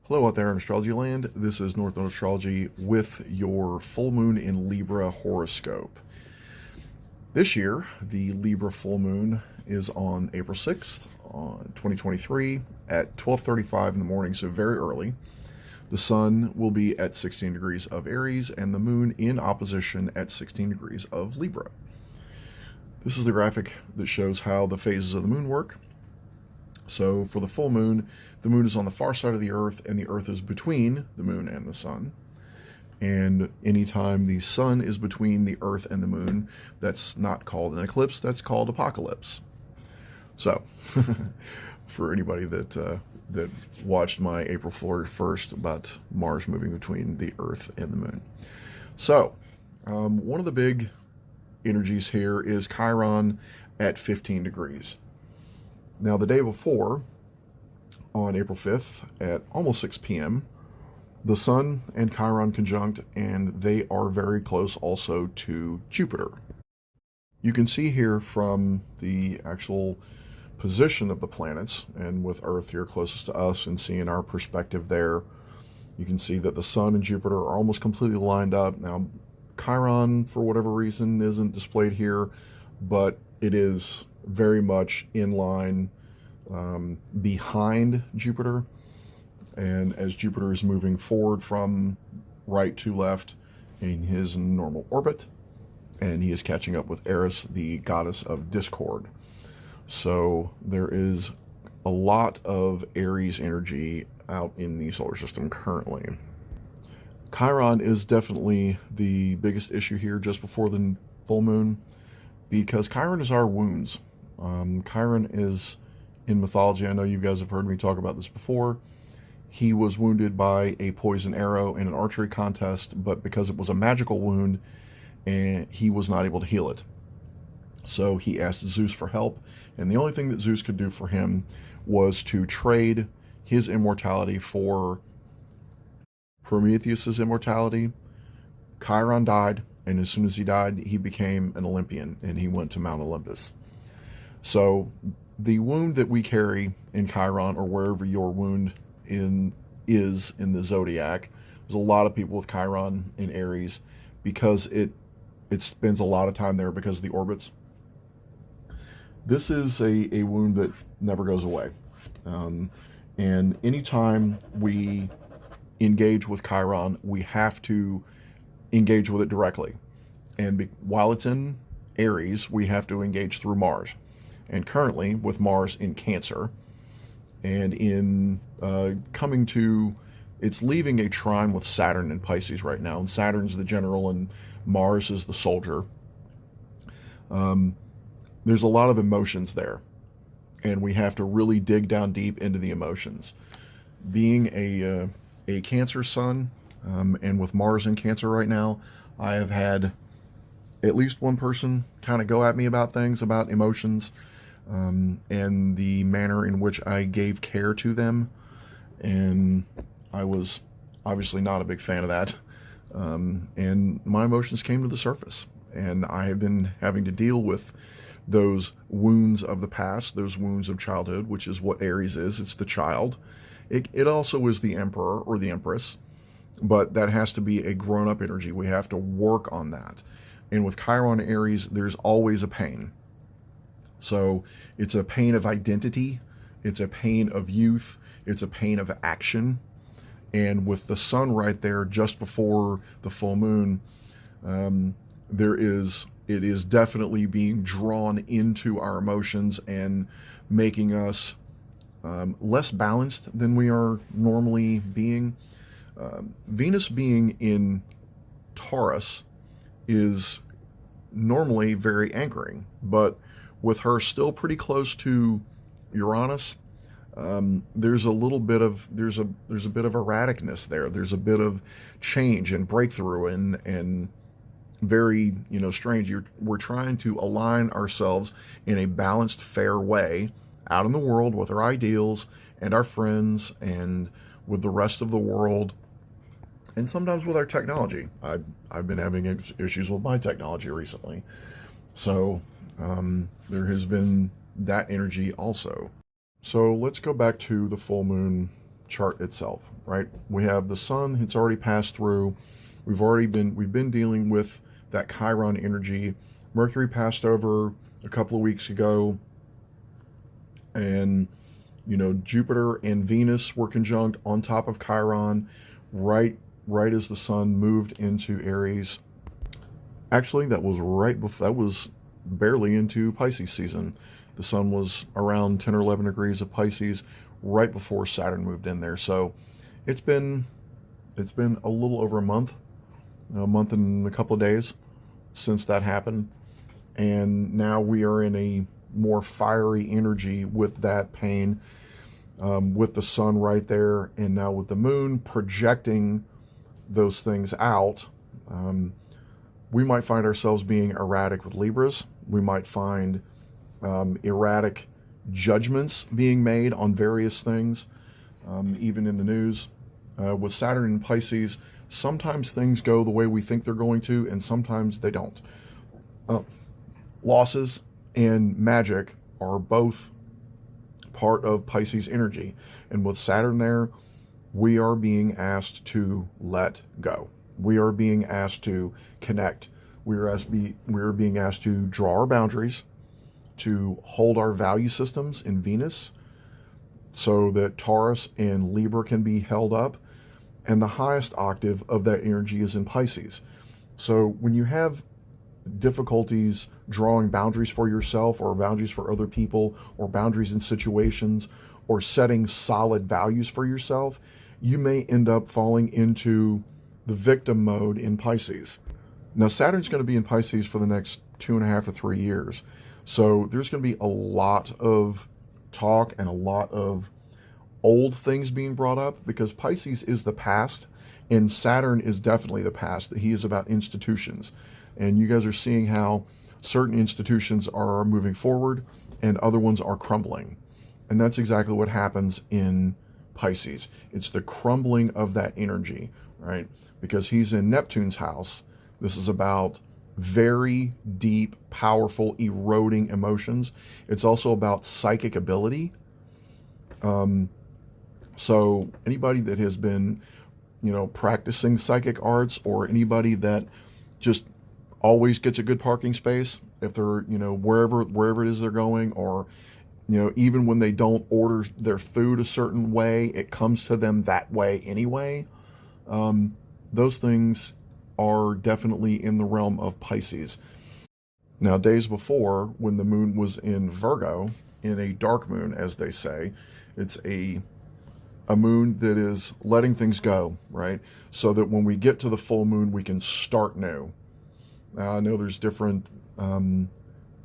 Hello out there in astrology land. This is North Node Astrology with your full moon in Libra horoscope. This year, the Libra full moon is on April 6th, 2023 at 12:35 in the morning, so very early. The sun will be at 16 degrees of Aries and the moon in opposition at 16 degrees of Libra. This is the graphic that shows how the phases of the moon work. So for the full moon, the moon is on the far side of the earth and the earth is between the moon and the sun. And anytime the sun is between the earth and the moon, that's not called an eclipse, that's called apocalypse. So for anybody that watched my April 1st about Mars moving between the earth and the moon. So one of the big energies here is Chiron at 15 degrees. Now, the day before, on April 5th at almost 6 p.m., the Sun and Chiron conjunct, and they are very close also to Jupiter. You can see here from the actual position of the planets, and with Earth here closest to us and seeing our perspective there, you can see that the Sun and Jupiter are almost completely lined up. Now, Chiron, for whatever reason, isn't displayed here, but it is very much in line behind Jupiter, and as Jupiter is moving forward from right to left in his normal orbit, and he is catching up with Eris, the goddess of discord. So there is a lot of Aries energy out in the solar system currently. Chiron is definitely the biggest issue here just before the full moon, because Chiron is our wounds. Chiron is, in mythology, I know you guys have heard me talk about this before, he was wounded by a poison arrow in an archery contest, but because it was a magical wound, and he was not able to heal it. So he asked Zeus for help, and the only thing that Zeus could do for him was to trade his immortality for Prometheus's immortality. Chiron died, and as soon as he died, he became an Olympian, and he went to Mount Olympus. So the wound that we carry in Chiron, or wherever your wound is in the zodiac, there's a lot of people with Chiron in Aries because it spends a lot of time there because of the orbits. This is a wound that never goes away. And anytime we engage with Chiron, we have to engage with it directly. And while it's in Aries, we have to engage through Mars. And currently, with Mars in Cancer, and in coming to, it's leaving a trine with Saturn in Pisces right now. And Saturn's the general, and Mars is the soldier. There's a lot of emotions there, and we have to really dig down deep into the emotions. Being a Cancer sun, and with Mars in Cancer right now, I have had at least one person kind of go at me about things, about emotions, and the manner in which I gave care to them. And I was obviously not a big fan of that. And my emotions came to the surface. And I have been having to deal with those wounds of the past, those wounds of childhood, which is what Aries is. It's the child. It also is the emperor or the empress, but that has to be a grown-up energy. We have to work on that. And with Chiron Aries, there's always a pain. So it's a pain of identity, it's a pain of youth, it's a pain of action. And with the sun right there just before the full moon, it is definitely being drawn into our emotions and making us less balanced than we are normally being. Venus being in Taurus is normally very anchoring, but with her still pretty close to Uranus, there's a little bit of there's a bit of erraticness there. There's a bit of change and breakthrough and very strange. We're trying to align ourselves in a balanced, fair way out in the world with our ideals and our friends and with the rest of the world, and sometimes with our technology. I've been having issues with my technology recently, so there has been that energy also. So let's go back to the full moon chart itself, right? We have the sun, it's already passed through. We've been dealing with that Chiron energy. Mercury passed over a couple of weeks ago, and Jupiter and Venus were conjunct on top of Chiron right as the sun moved into Aries. Actually, that was right before, that was barely into Pisces season. The sun was around 10 or 11 degrees of Pisces right before Saturn moved in there. So it's been a little over a month and a couple of days since that happened. And now we are in a more fiery energy with that pain, with the sun right there, and now with the moon projecting those things out. We might find ourselves being erratic with Libras. We might find erratic judgments being made on various things, even in the news. With Saturn in Pisces, sometimes things go the way we think they're going to, and sometimes they don't. Losses and magic are both part of Pisces energy. And with Saturn there, we are being asked to let go. We are being asked to connect. We are being asked to draw our boundaries, to hold our value systems in Venus so that Taurus and Libra can be held up. And the highest octave of that energy is in Pisces. So when you have difficulties drawing boundaries for yourself or boundaries for other people or boundaries in situations or setting solid values for yourself, you may end up falling into the victim mode in Pisces. Now, Saturn's going to be in Pisces for the next 2.5 to 3 years. So there's going to be a lot of talk and a lot of old things being brought up, because Pisces is the past and Saturn is definitely the past. He is about institutions. And you guys are seeing how certain institutions are moving forward and other ones are crumbling. And that's exactly what happens in Pisces. It's the crumbling of that energy, right? Because he's in Neptune's house. This is about very deep, powerful, eroding emotions. It's also about psychic ability. So anybody that has been, practicing psychic arts, or anybody that just always gets a good parking space, if they're, wherever it is they're going, or, even when they don't order their food a certain way, it comes to them that way anyway. Those things are definitely in the realm of Pisces. Now, days before, when the moon was in Virgo, in a dark moon, as they say, it's a moon that is letting things go, right? So that when we get to the full moon, we can start new. Now, I know there's different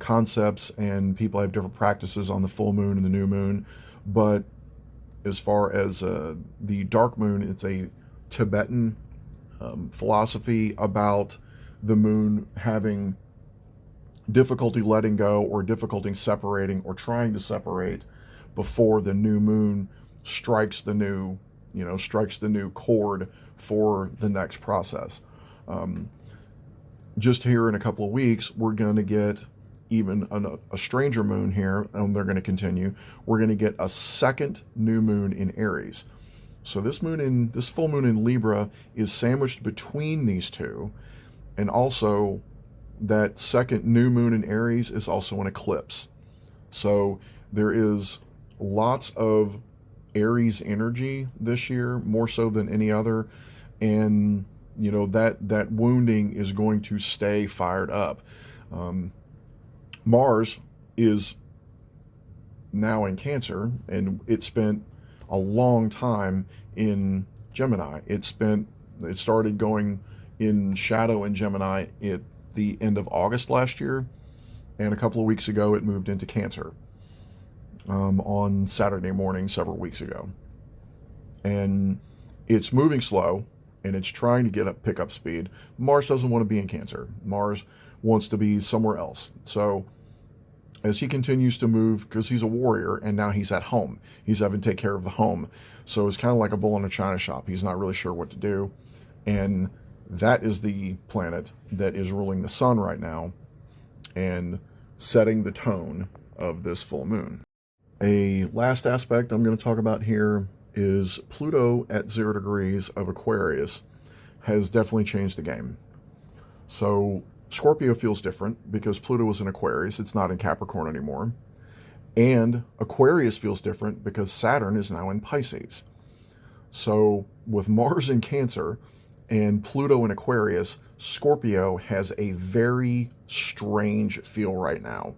concepts and people have different practices on the full moon and the new moon, but as far as the dark moon, it's a Tibetan philosophy about the moon having difficulty letting go, or difficulty separating, or trying to separate before the new moon strikes the new chord for the next process. Just here in a couple of weeks, we're going to get even a stranger moon here, and they're going to continue. We're going to get a second new moon in Aries. So this full moon in Libra is sandwiched between these two, and also that second new moon in Aries is also an eclipse. So there is lots of Aries energy this year, more so than any other, and that wounding is going to stay fired up. Mars is now in Cancer, and it spent a long time in Gemini. It started going in shadow in Gemini at the end of August last year, and a couple of weeks ago it moved into Cancer on Saturday morning several weeks ago. And it's moving slow, and it's trying to pick up speed. Mars doesn't want to be in Cancer. Mars wants to be somewhere else. So as he continues to move, because he's a warrior and now he's at home, he's having to take care of the home. So it's kind of like a bull in a china shop. He's not really sure what to do. And that is the planet that is ruling the sun right now and setting the tone of this full moon. A last aspect I'm going to talk about here is Pluto at 0 degrees of Aquarius has definitely changed the game. So Scorpio feels different because Pluto is in Aquarius. It's not in Capricorn anymore. And Aquarius feels different because Saturn is now in Pisces. So with Mars in Cancer and Pluto in Aquarius, Scorpio has a very strange feel right now.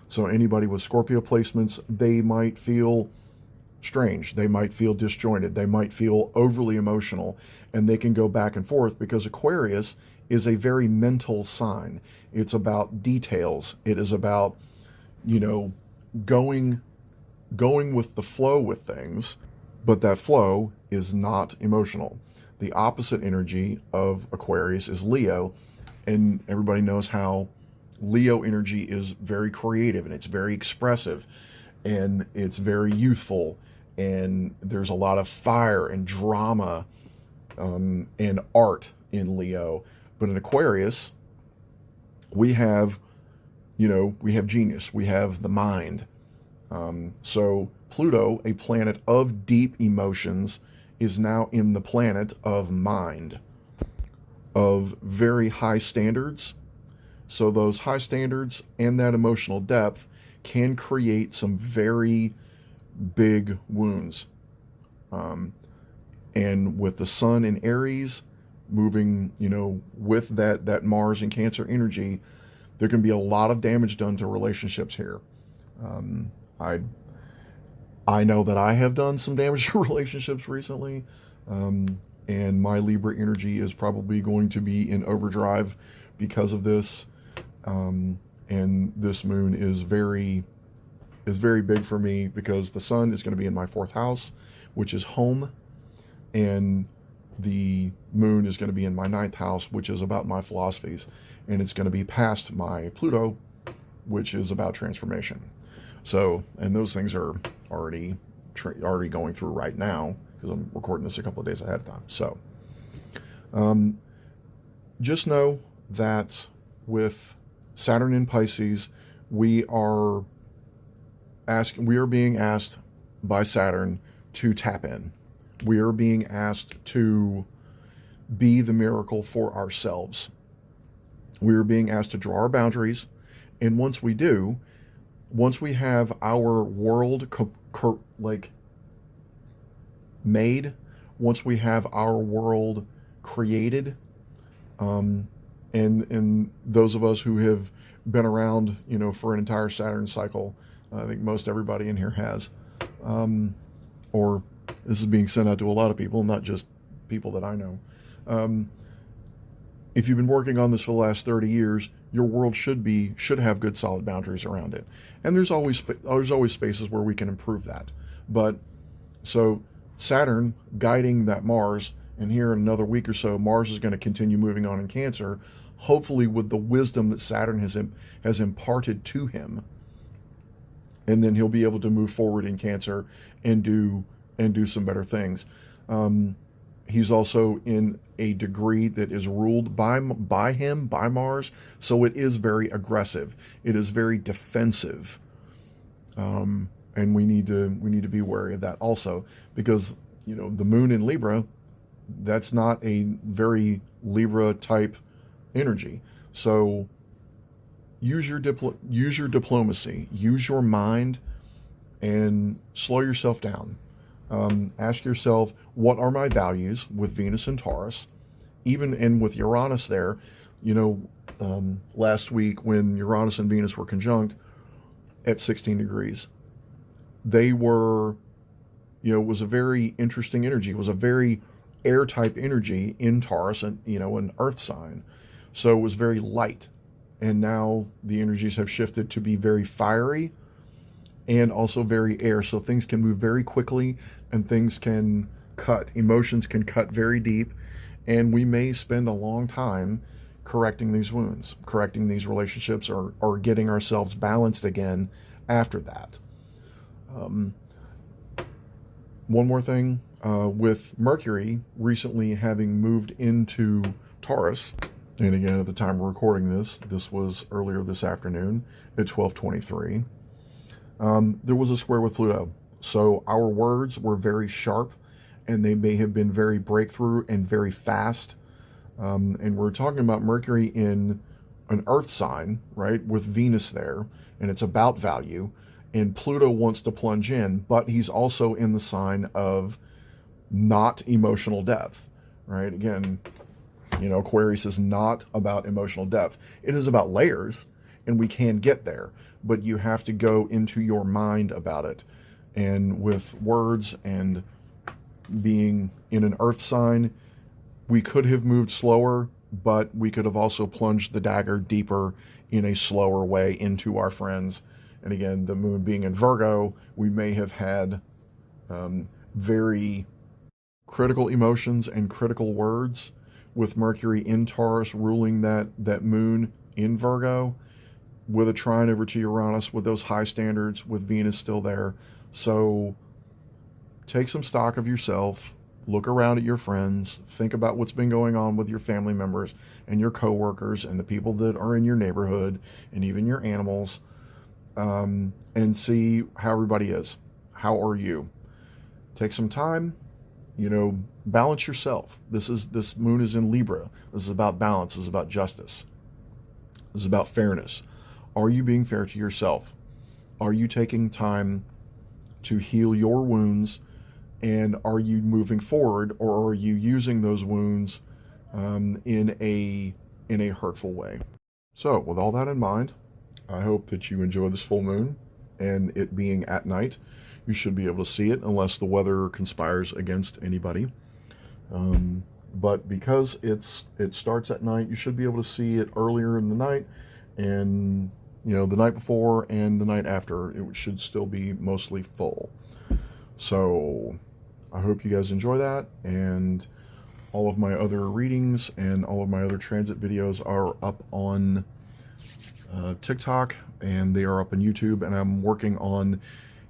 So anybody with Scorpio placements, they might feel strange. They might feel disjointed. They might feel overly emotional, and they can go back and forth because Aquarius is a very mental sign. It's about details. It is about, going with the flow with things, but that flow is not emotional. The opposite energy of Aquarius is Leo, and everybody knows how Leo energy is very creative, and it's very expressive, and it's very youthful, and there's a lot of fire and drama and art in Leo. But in Aquarius, we have genius, we have the mind. So Pluto, a planet of deep emotions, is now in the planet of mind, of very high standards. So those high standards and that emotional depth can create some very big wounds. And with the sun in Aries moving, with that Mars and Cancer energy, there can be a lot of damage done to relationships here. I know that I have done some damage to relationships recently, and my Libra energy is probably going to be in overdrive because of this. And this moon is very big for me because the sun is going to be in my 4th house, which is home, and the moon is going to be in my 9th house, which is about my philosophies, and it's going to be past my Pluto, which is about transformation. So, and those things are already going through right now because I'm recording this a couple of days ahead of time. So, just know that with Saturn in Pisces, we are being asked by Saturn to tap in. We are being asked to be the miracle for ourselves. We are being asked to draw our boundaries, and once we do, once we have our world made, once we have our world created, and those of us who have been around, for an entire Saturn cycle, I think most everybody in here has, or this is being sent out to a lot of people, not just people that I know. If you've been working on this for the last 30 years, your world should have good solid boundaries around it. And there's always spaces where we can improve that. But so Saturn guiding that Mars, and here in another week or so, Mars is going to continue moving on in Cancer, hopefully with the wisdom that Saturn has imparted to him. And then he'll be able to move forward in Cancer and do some better things. He's also in a degree that is ruled by Mars, so it is very aggressive. It is very defensive, and we need to be wary of that also, because the moon in Libra, that's not a very Libra type energy. So use your diplomacy, use your mind, and slow yourself down. Ask yourself, what are my values with Venus and Taurus? And with Uranus there, last week when Uranus and Venus were conjunct at 16 degrees, they were, it was a very interesting energy. It was a very air type energy in Taurus, and an earth sign. So it was very light. And now the energies have shifted to be very fiery and also very air. So things can move very quickly, and things can cut. Emotions can cut very deep, and we may spend a long time correcting these wounds, correcting these relationships, or getting ourselves balanced again after that. One more thing, with Mercury recently having moved into Taurus, and again, at the time of recording this was earlier this afternoon at 12:23, there was a square with Pluto. So our words were very sharp, and they may have been very breakthrough and very fast. And we're talking about Mercury in an earth sign, right, with Venus there, and it's about value. And Pluto wants to plunge in, but he's also in the sign of not emotional depth, right? Again, Aquarius is not about emotional depth. It is about layers, and we can get there, but you have to go into your mind about it. And with words and being in an earth sign, we could have moved slower, but we could have also plunged the dagger deeper in a slower way into our friends. And again, the moon being in Virgo, we may have had very critical emotions and critical words, with Mercury in Taurus ruling that moon in Virgo, with a trine over to Uranus, with those high standards, with Venus still there. So take some stock of yourself, look around at your friends, think about what's been going on with your family members and your coworkers and the people that are in your neighborhood and even your animals, and see how everybody is. How are you? Take some time, balance yourself. This moon is in Libra. This is about balance. This is about justice. This is about fairness. Are you being fair to yourself? Are you taking time to heal your wounds? And are you moving forward, or are you using those wounds in a hurtful way? So with all that in mind, I hope that you enjoy this full moon, and it being at night. You should be able to see it unless the weather conspires against anybody. But because it starts at night, you should be able to see it earlier in the night, and the night before and the night after, it should still be mostly full. So I hope you guys enjoy that, and all of my other readings and all of my other transit videos are up on TikTok, and they are up on YouTube, and I'm working on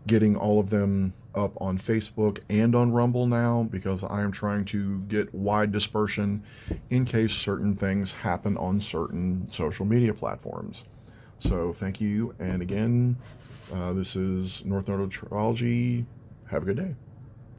getting all of them up on Facebook and on Rumble now, because I am trying to get wide dispersion in case certain things happen on certain social media platforms. So thank you, and again, this is North Node Astrology. Have a good day.